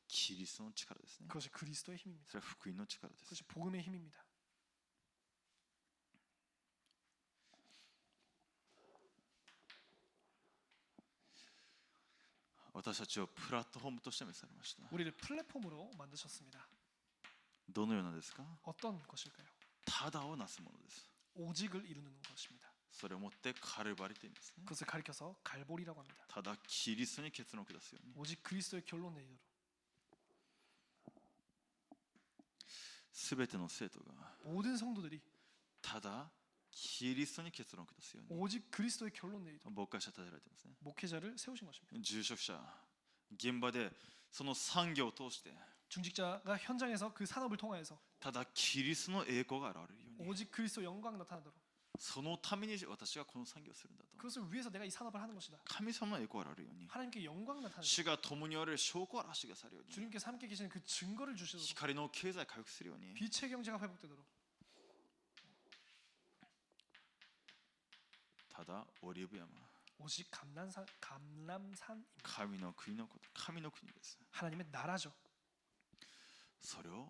キリストの力ですね。 그것이 그리스도의 힘입니다. それは福音の力です。 그것이 복음의 힘입니다. 私たちをプラットフォームとして召されました。 우리를 플랫폼으로 만드셨습니다. どのようなですか？ 어떤 것일까요? ただをなすものです。 오직을 이루는 것입니다. それをもってカルバリと言いますね。 그것을 가리켜서 갈보리라고 합니다. ただキリストに結論を下すように。 오직 그리스도의 결론 내리도록 すべての生徒が 모든 성도들이 ただキリストに結論を下すように。 오직 그리스도의 결론 내리도록 牧会者立てられてますね。 목회자를 세우신 것입니다. 住職者、現場でその産業を通して 중직자가 현장에서 그 산업을 통하여서 ただキリストの栄光が現れるように。 오직 그리스도 영광 나타나도록 そのために私がこの産業をするんだと。 그것을 위해서 내가 이 산업을 하는 것이다. 神様の栄光が現れるように。 하나님께 영광 나타내도록 主が共におられる証拠を表してくださるように。 주님께서 함께 계시는 그 증거를 주시도록 光の経済回復するように。 빛의 경제가 회복되도록 ただオリーブ山、 오직 감람산입니다. 神の国のこと、神の国です。 하나님의 나라죠. それを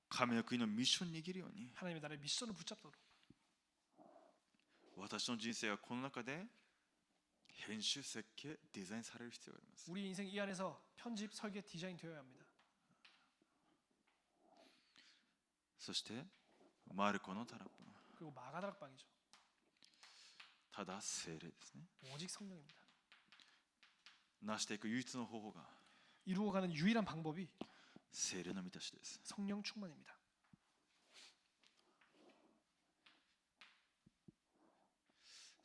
神の国のミッションに握るように、 하나님의 나라의 미션을 붙잡도록 私の人生はこの中で編集設計デザインされる必要があります。 우리 인생 이 안에서 편집 설계 디자인 되어야 합니다. そしてマルコのタラップ、 그리고 마가다락방이죠. ただ聖霊ですね。 오직 성령입니다. 成していく唯一の方法が 이루어가는 유일한 방법이 聖霊の満たしです。 성령 충만입니다.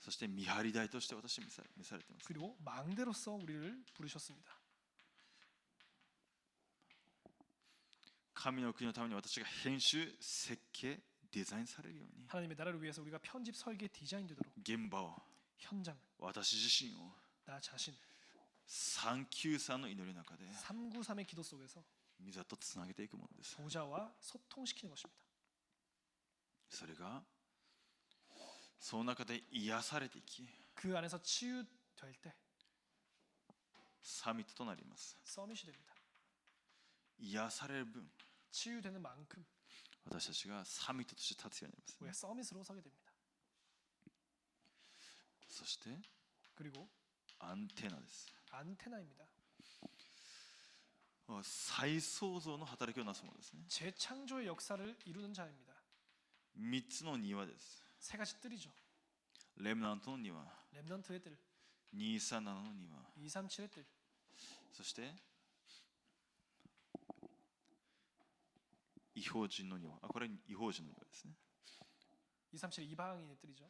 そして見張り台として私は召されています。 그리고 망대로서 우리를 부르셨습니다. 神の国のために私が編集設計デザインされるように、 하나님의 나라를 위해서 우리가 편집 설계 디자인 되도록 現場を 현장을 私自身を 나 자신 393の祈りの中で 393의 기도 속에서 御座とつなげていくものです。 보좌와 소통시키는 것입니다. それがその中で癒されていき、 그 안에서 치유될 때 サミットとなります。 서밋이 됩니다. 癒される分、 치유되는 만큼 私たちがサミットとして立つようになります。 우리가 서밋으로 서게 됩니다. そして 그리고 アンテナです。 안테나입니다. 再創造の働きをなすものですね。 재창조의 역사를 이루는 자입니다. 3つの庭です。 세 가지 뜰이죠. レムナントの庭、 렘넌트의 뜰, 237の庭、 237의 뜰, そして異邦人の庭、これ異邦人の庭ですね。 237이 이방인의 뜰이죠.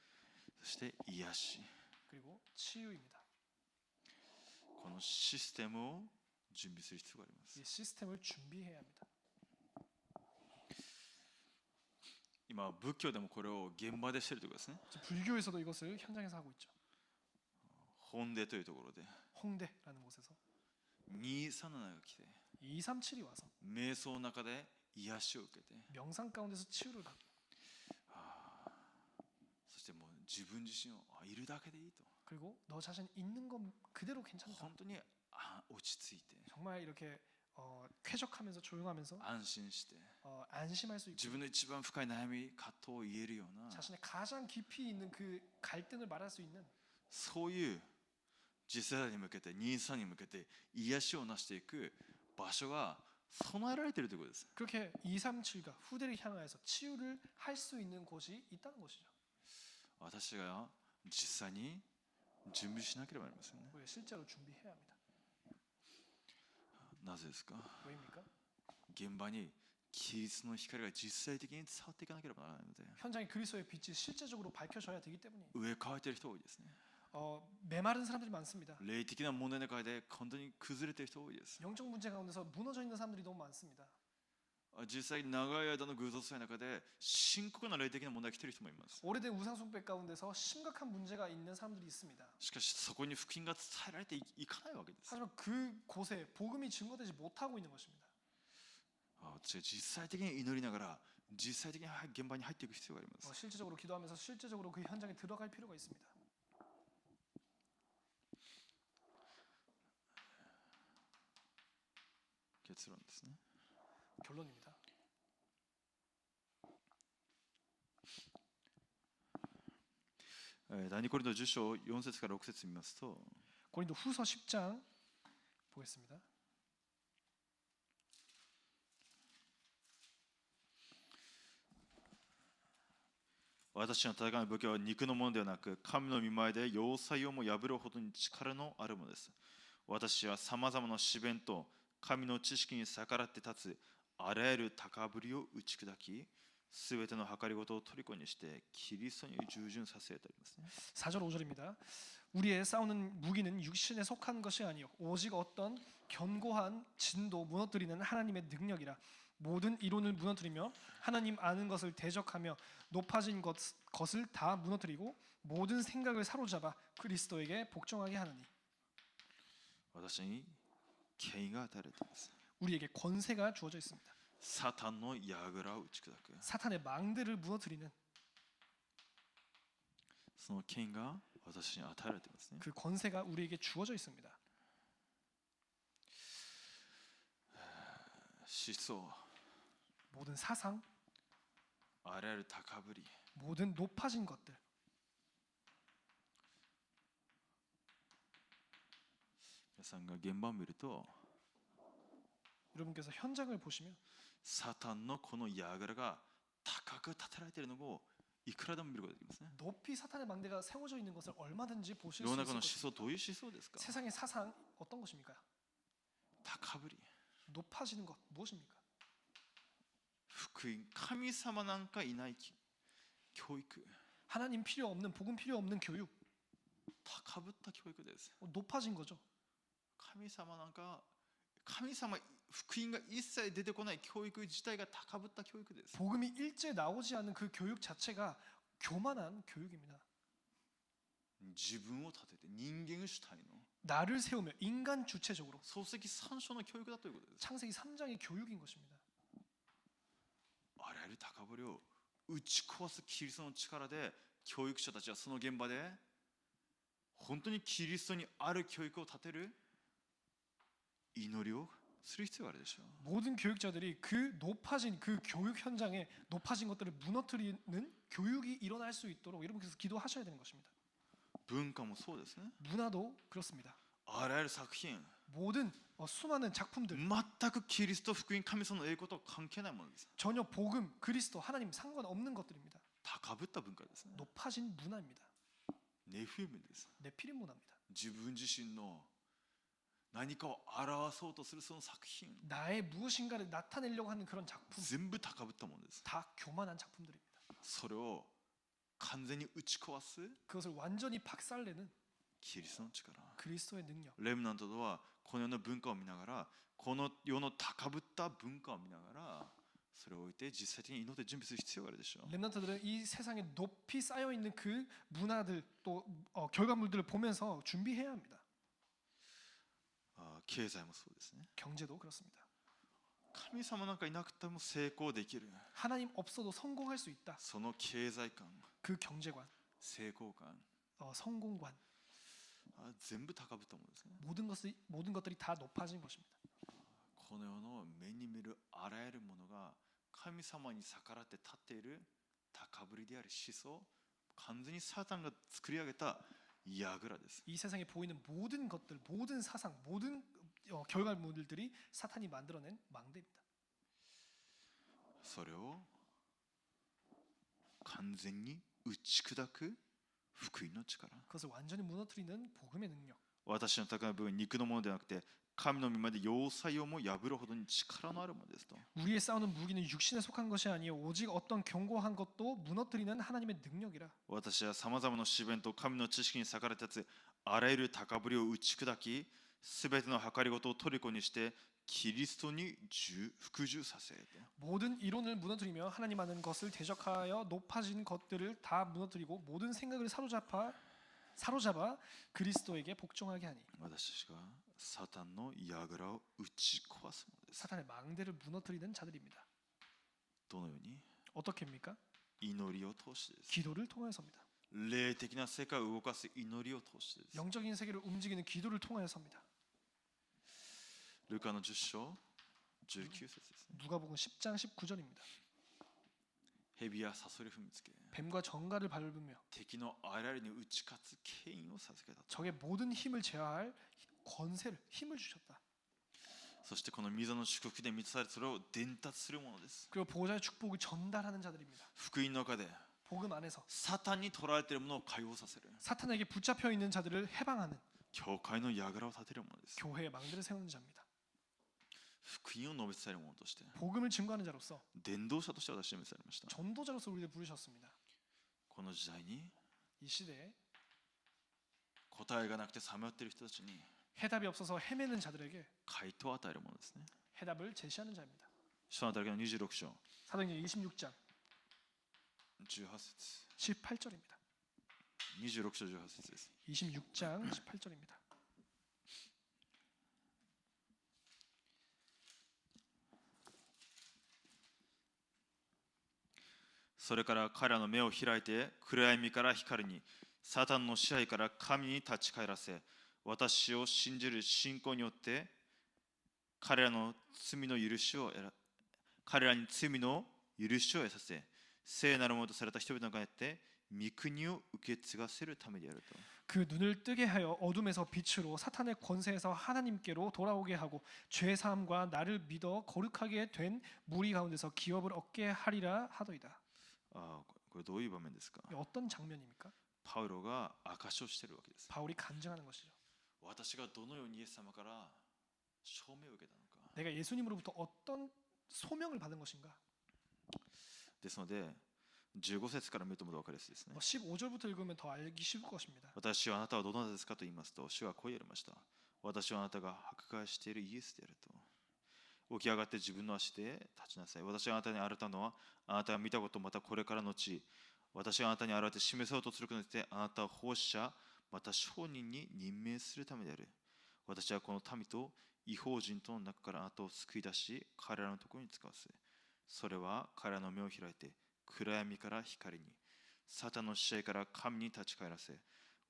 そして癒し、 그리고 치유입니다. このシステムを準備する必要があります。 이 시스템을 준비해야 합니다. 今仏教でもこれを現場でしているところですね。 불교에서도 이것을 현장에서 하고 있죠. 本殿というところで 홍대라는 곳에서 237が来て 237이 와서 瞑想の中で癒しを受けて、 명상 가운데서 치유를 받고 そしてもう自分自身をいるだけでいいと、 그리고 너 자신 있는 건 그대로 괜찮다. 本当に落ち着いて 정말 이렇게 쾌적하면서 조용하면서 安心して 안심할 수 自 있고 分の一番深い悩み葛藤を言えるような 자신의 가장 깊이 있는 그 갈등을 말할 수 있는 そういう次世代に向けて23に向けて癒しをなしていく場所が備えられているということです。 그렇게 237가 후대를 향하여서 치유를 할 수 있는 곳이 있다는 것이죠. 私が実際に準備しなければなりませんね。 우리가 실제로 준비해야 합니다. なぜですか。 왜입니까? 現場にキリストの光が実際的に伝わっていかなければならないので、 현장에 그리스도의 빛이 실제적으로 밝혀져야 되기 때문에 上乾いている人多いですね。 메마른 사람들이 많습니다. 霊的な問題の中で本当に崩れている人多いです。 영적 문제 가운데서 무너져 있는 사람들이 너무 많습니다. 実際長い間の偶像祭の中で深刻な霊的な問題が来ている人もいます。 오래된 우상 숭배 가운데서 심각한 문제가 있는 사람들이 있습니다. しかしそこに福音が伝えられていかないわけです。 하지만 그 곳에 복음이 증거되지 못하고 있는 것입니다. 私は実際的に祈りながら実際的に現場に入っていく必要があります。 실제적으로 기도하면서 실제적으로 그 현장에 들어갈 필요가 있습니다. 結論ですね。 결론입니다. 第2コリント10章4節から6節見ますと、 고린도 후서 10장 보겠습니다. 私の戦いの武器は肉のものではなく、神の御前で要塞をも破るほどに力のあるものです。私はさまざまな試練と神の知識に逆らって立つあらゆる高ぶりを打ち砕き、すべての計りごとを虜にしてキリストに従順させてありますね。 4절 5절입니다. 우리의 싸우는 무기는 육신에 속한 것이 아니요 오직 어떤 견고한 진도 무너뜨리는 하나님의 능력이라. 모든 이론을 무너뜨리며 하나님 아는 것을 대적하며 높아진 것을 다 무너뜨리고 모든 생각을 사로잡아 그리스도에게 복종하게 하느니. 私に権威が与えられています。 우리에게 권세가 주어져 있습니다. サタンの櫓を打ち砕く、 사탄의 망대를 무너뜨리는 その権威が私に与えられていますね。 그 권세가 우리에게 주어져 있습니다. 思想、 모든 사상, あらゆる高ぶり、 모든 높아진 것들, 皆さんが現場を見ると、 여러분께서 현장을 보시면 サタンのこの櫓が高く立てられているのをいくらでも見ることができますね。 높이 사탄의 망대가 세워져 있는 것을 얼마든지 보실 世 수 の 있을 中の思 것입니다. 想どういう思想ですか。 세상의 사상 어떤 것입니까? 高ぶり、 높아지는 것 무엇입니까? 福音、神様なんかいない教育、 하나님 필요 없는 복음 필요 없는 교육, 高ぶった教育です。 높아진 거죠. 神様なんか、神様、福音が一切出てこない教育自体が高ぶった教育です。 복음이 일제 나오지 않는 그 교육 자체가 교만한 교육입니다. 自分を立てて人間主体の 나를 세우며 인간 주체적으로 漱石三章の教育だということです。 창세기 3장의 교육인 것입니다. あらゆる高ぶりを打ち壊すキリストの力で教育者たちはその現場で本当にキリストにある教育を立てる祈りをする必要があるでしょう。 모든 교육자들이 그 높아진 그 교육 현장에 높아진 것들을 무너뜨리는 교육이 일어날 수 있도록 여러분께서 기도하셔야 되는 것입니다. 文化もそうですね。 문화도 그렇습니다. あらゆる作品、 모든 수많은 작품들 全くキリスト福音神様の栄光と関係ないものです。 전혀 복음, 그리스도, 하나님 상관없는 것들입니다. 高ぶった文化ですね。 높아진 문화입니다. ネフィムです。 네피림 문화입니다. 自分自身の何かを表そうとするその作品 나의 무엇인가를 나타내려고 하는 그런 작품, 全部高ぶったものです。 다 교만한 작품들입니다. それを完全に打ち壊す 그것을 완전히 박살내는 キリストの力。 그리스도의 능력. レムナントとはこの世の文化を見ながら、この世の高ぶった文化を見ながら、それを置いて実際的に祈って準備する必要があるでしょう。 렘넌트들은 이 세상에 높이 쌓여 있는 그 문화들 또 결과물들을 보면서 준비해야 합니다. 経済もそうですね。 경제도 그렇습니다. 神様なんかいなくても成功できる。 하나님 없어도 성공할 수 있다. その経済観、 그 경제관, 成功観、 성공관, 全部高ぶったものですね。 모든 것들이 다 높아진 것입니다. この世の目に見るあらゆるものが神様に逆らって立っている高ぶりであり思想、完全にサタンが作り上げた櫓です。 이 세상에 보이는 모든 것들, 모든 사상, 모든 결과물들이 사탄이 만들어낸 망대입니다. それを完全に打ち砕く福音の力。 그것을 완전히 무너뜨리는 복음의 능력. 私の高い部分、肉のものではなくて神の御前で要塞をも破るほどに力のあるものですと。 우리의 싸우는 무기는 육신에 속한 것이 아니요 오직 어떤 견고한 것도 무너뜨리는 하나님의 능력이라. 私はさまざまな試練と神の知識に逆らって立つあらゆる高ぶりを打ち砕き、すべての計りごとを虜にしてキリストに服従させる。 모든 이론을 무너뜨리며 하나님 아는 것을 대적하여 높아진 것들을 다 무너뜨리고 모든 생각을 사로잡아 그리스도에게 복종하게 하니. 私たちがサタンの櫓を打ち壊すものです。 사탄의 망대를 무너뜨리는 자들입니다. どのように 어떻게입니까? 祈りを通してです。 기도를 통해서입니다. 霊的な世界を動かす祈りを通してです。 영적인 세계를 움직이는 기도를 통해서입니다. ルカの10章19節ですね。 누가복음 10장 19절입니다. 蛇やサソリ踏みつけ、 뱀과 정갈을 밟으며 敵のあらゆるに打ち勝つ権威を授けたと。 적의 모든 힘을 제어할 권세를 힘을 주셨다. そしてこの御座の祝福で満たされそれを伝達するものです。 그리고 보호자의 축복을 전달하는 자들입니다. 福音の中で 복음 안에서 サタンに取られているものを解放させる 사탄에게 붙잡혀 있는 자들을 해방하는 教会の櫓を立てるものです。 교회의 망대를 세우는 자입니다. 福音を述べ伝えるものとして 복음을 증거하는 자로서 伝道者として私は召されました。 전도자로서 우리를 부르셨습니다. この時代に 이 시대에 答えがなくてさまよっている人たちに 해답이 없어서 헤매는 자들에게 回答を与えるものですね。 해답을 제시하는 자입니다. 使徒の働きの26章 사도행전 26장 18節 18절입니다. 26章18節です。 26장 18절입니다. それから彼らの目を開いて暗闇から光にサタンの支配から神に立ち返らせ、私を信じる信仰によって彼らに罪の許しを得させ、聖なるものとされた人々がやって御国を受け継がせるためであると。 그 눈을 뜨게 하여 어둠에서 빛으로 사탄의 권세에서 하나님께로 돌아오게 하고 죄 사함과 나를 믿어 거룩하게 된 무리 가운데서 기업을 얻게 하리라 하더이다. これどういう場面ですか？ 어떤 장면입니까? パウロが証しをしているわけです。 바울이 간증하는 것이죠. 私がどのようにイエス様から証明を受けたのか。 내가 예수님으로부터 어떤 소명을 받은 것인가? ですので15節から見るとも分かりやすいですね。 15절부터 읽으면 더 알기 쉬울 것입니다. 私はあなたはどなたですかと言いますと、主はこう言われました。私はあなたが迫害しているイエスであると。起き上がって自分の足で立ちなさい。私があなたに現れたのは、あなたが見たことまたこれからのち、私があなたに現れて示そうとすることによって、あなたを奉仕者、また商人に任命するためである。私はこの民と異邦人との中からあなたを救い出し、彼らのところに使わせ、それは彼らの目を開いて、暗闇から光に、サタンの支配から神に立ち返らせ、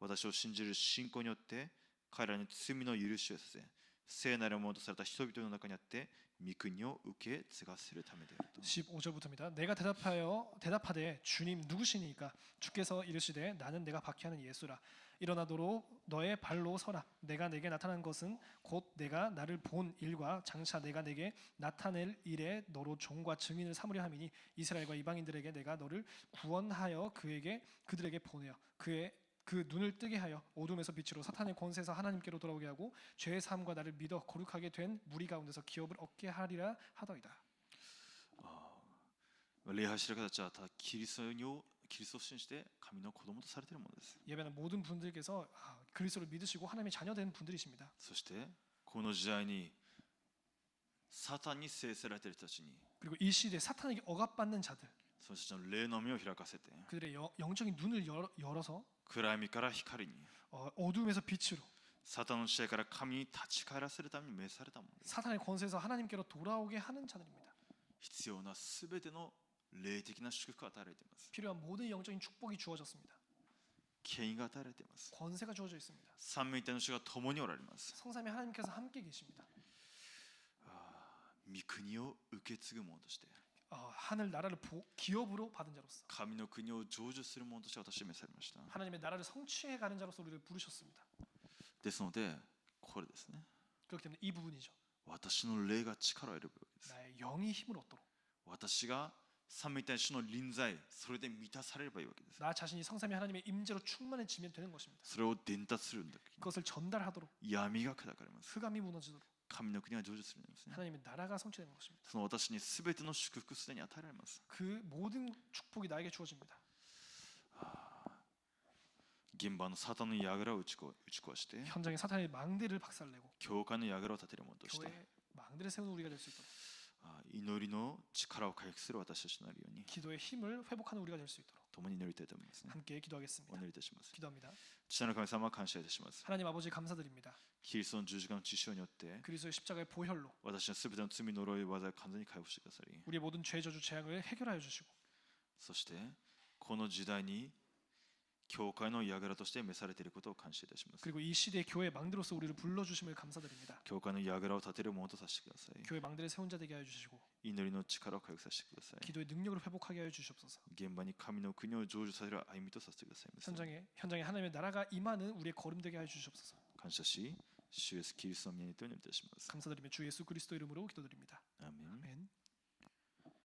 私を信じる信仰によって彼らに罪の許しをさせ、聖なるものとされた人々の中にあって御国を受け継がせるためであると。 15절부터입니다. 내가 대답하되 주님 누구시니까? 주께서 이르시되 나는 내가 박해하는 예수라. 일어나도록 너의 발로 서라. 내가 내게 나타난 것은 곧 내가 나를 본 일과 장차 내가 내게 나타낼 일에 너로 종과 증인을 삼으려 함이니 이스라엘과 이방인들에게 내가 너를 구원하여 그들에게 보내어 그 눈을 뜨게 하여 어둠에서 빛으로 사탄의 권세에서 하나님께로 돌아오게 하고 죄의 삶과 나를 믿어 거룩하게 된 무리 가운데서 기업을 얻게 하리라 하더이다. 礼拝している方たちはただキリストを信じて神の子供とされているものです。 예배는 모든 분들께서 그리스도를 믿으시고 하나님의 자녀된 분들이십니다. そしてこの時代にサタンに制せられている人たちに 그리고 이 시대에 사탄에게 억압받는 자들, その人たちの霊の目を開かせて 그들의 영적인 눈을 열어서 暗闇から光に 어둠에서 빛으로 サタンの支配から神に立ち返らせるために召されたものです。 사탄의 권세에서 하나님께로 돌아오게 하는 자들입니다. 必要なすべての霊的な祝福が与えられています。 필요한 모든 영적인 축복이 주어졌습니다. 権威が与えられています。 권세가 주어져 있습니다. 三位一体の主が共におられます。 성삼위 하나님께서 함께 계십니다. 御国を受け継ぐ者として 하늘 나라를 기업으로 받은 자로서 神の国を成就する者として私は召されました。 하나님의 나라를 성취해 가는 자로서 우리를 부르셨습니다. ですのでこれですね。 그렇기 때문에 이 부분이죠. 私の霊が力を得るわけです。 나의 영이 힘을 얻도록 私が三位一体の主の臨在、それで満たされればいいわけです。 나 자신이 성삼위 하나님의 임재로 충만해지면 되는 것입니다. それを伝達するんだ。 그것을 전달하도록 闇が砕かれます。 흑암이 무너지도록 神の国が成就するんですね。 하나님의 나라가 성취되는 것입니다. その私にすべての祝福すでに与えられます。 그 모든 축복이 나에게 주어집니다. 現場のサタンの櫓を打ち壊して、 현장에 사탄의 망대를 박살내고 教会の櫓を立てる者として、 교회의 망대를 세우는 우리가 될 수 있도록 祈りの力を回復する私たちとなるように 기도의 힘을 회복하는 우리가 될 수 있도록 共に祈りたいと思いますね。 함께 お 기도하겠습니다. 祈りいたします。 기도합니다. 父なる神様、感謝いたします。 하나님 아버지 감사드립니다. キリストの十字架の血潮によって 그리스도의 십자가의 보혈로 私のすべての罪呪い技を完全に回復してくださり、 우리의 모든 죄 저주 재앙을 해결하여 주시고 そしてこの時代に教会の櫓として召されていることを感謝いたします。 그리고 이 시대의 교회 망대로서 우리를 불러주심을 감사드립니다. 教会の櫓を立てる者とさせてください。 교회 망대를 세운 자 되게 하여 주시고 祈りの力を回復させてください。 기도의 능력을 회복하게 하여 주시옵소서. 現場に神の国を成就させる歩みとさせてくださいます。 현장에 하나님의 나라가 임하는 우리의 걸음 되게 하여 주시옵소서. 感謝し、主イエスキリストの皆によってお祈りいたします。 감사드리며 주 예수 그리스도 이름으로 기도드립니다. 아멘. 아멘.